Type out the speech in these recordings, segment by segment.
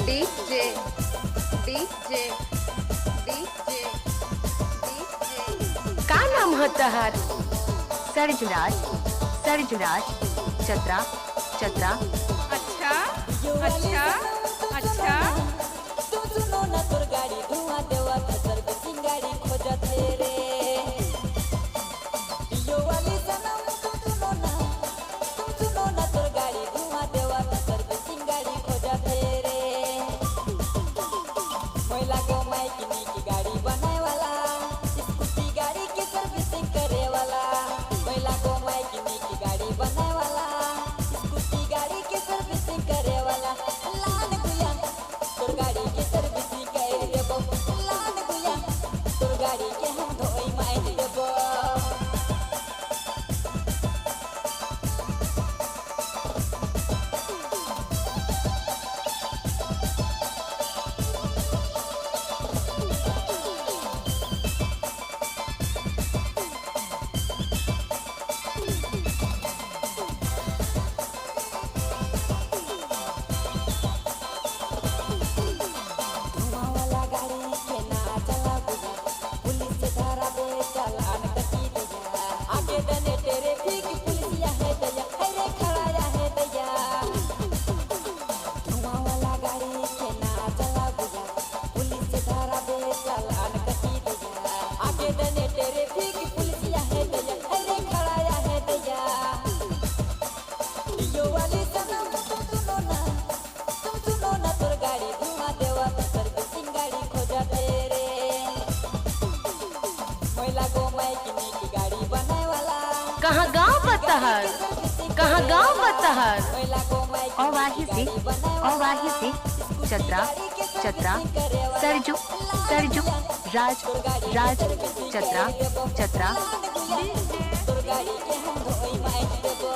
DJ DJ DJ DJ का नाम है तहर? सर्जराज सर्जराज चतरा चतरा। अच्छा अच्छा अच्छा तुम सुनो ना तोर गाड़ी धुआं देवा सर्विसिंग गाड़ी खोजत है रे। यो वाली सनम तुम सुनो ना तोर गाड़ी धुआं देवा सर्विसिंग गाड़ी खोजत है रे। महिला को माइकिनी की गाड़ी बनाए वाला, स्कूटी गाड़ी की सर्विसिंग करे वाला। महिला को माइकिनी की गाड़ी बनाए वाला, स्कूटी गाड़ी की सर्विसिंग करे वाला। लान गुया तोर गाड़ी की सर्विसिंग कर देबो, लान गुया तोर गाड़ी के हम धोई मार देबो। धुआं वाला गाड़ी के ना चला बुझा, पुलिस से धरा दे चालान कटी दिया। आगे दने तेरे भीग पुलिसिया है दया, अरे खड़ा है दया। धुआं वाला गाड़ी के ना चला बुझा, पुलिस से धरा दे चालान कटी दिया। आगे दने तेरे भीग पुलिसिया है दया, अरे खड़ा है दया। यो वाली सनम तुम सुनो ना तोर गाड़ी धुआं देवा सर्विसिंग गाड़ी खोजत है रे। महिला को माइकिनी की गाड़ी बनाए वाला, कहाँ गाँव बतहर? कहाँ गाँव बतहर? महिला को अवाही से अवाही से चतरा चतरा सरजू सरजू राज राज चतरा चतरा। तोर गाड़ी के हम धोई मार देबो।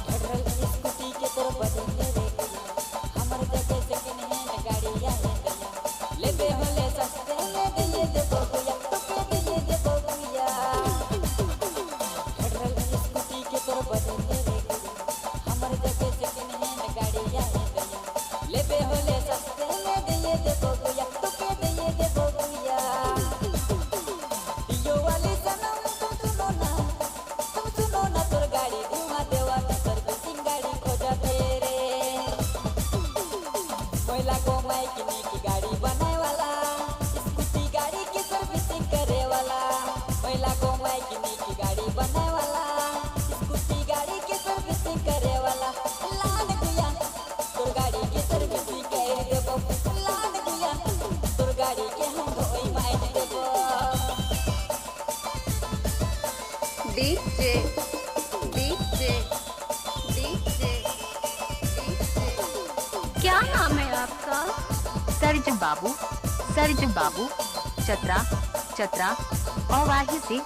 पेट्रोल स्कूटी के तोर बदले रे गया, हमर जगह सेकंड हैंड गाड़ी है गया। लेबे होले सस्ते में दिए देबो गुया, टुके दिए देबो गुया। पेट्रोल स्कूटी के तोर बदले रे गया, हमर जगह सेकंड हैंड गाड़ी है गया। लेबे होले सस्ते में दिए देबो गुया, टुके दिए देबो गुया। यो वाली सनम तुम सुनो ना तोर गाड़ी धुआं देवा सर्विसिंग गाड़ी खोजत है रे। महिला को माइकिनी की गाड़ी बनाए वाला, स्कूटी गाड़ी की सर्विसिंग करे वाला। महिला को माइकिनी की गाड़ी बनाए वाला, स्कूटी गाड़ी की सर्विसिंग करे वाला। लान गुया तोर गाड़ी की सर्विसिंग कर देबो, लान गुया तोर गाड़ी के हम धोई मार देबो। डीजे डीजे डीजे डीजे क्या नाम है आपका? सर्ज बाबू चतरा चतरा। अवाही से